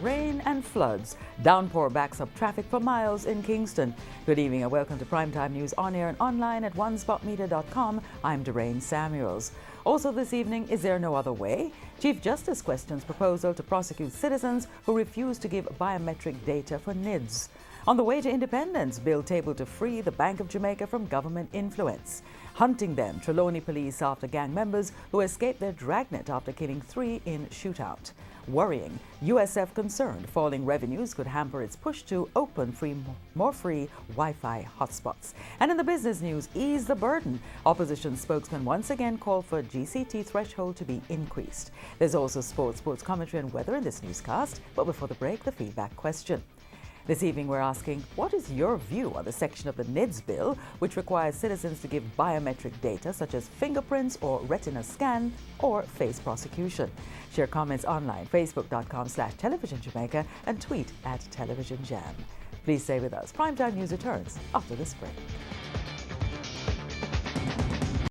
rain and floods. Downpour backs up traffic for miles in Kingston. Good evening and welcome to Primetime News on air and online at onespotmedia.com. I'm Doreen Samuels. Also this evening, is there no other way? Chief Justice questions proposal to prosecute citizens who refuse to give biometric data for NIDS. On the way to independence, bill tabled to free the Bank of Jamaica from government influence. Hunting them, Trelawney police after gang members who escaped their dragnet after killing 3 in shootout. Worrying, USF concerned falling revenues could hamper its push to open more free Wi-Fi hotspots. And in the business news, ease the burden. Opposition spokesman once again called for GCT threshold to be increased. There's also sports commentary and weather in this newscast. But before the break, the feedback question. This evening we're asking, what is your view on the section of the NIDS bill which requires citizens to give biometric data such as fingerprints or retina scan or face prosecution? Share comments online, facebook.com/televisionjamaica and tweet @televisionjam. Please stay with us. Primetime News returns after this break.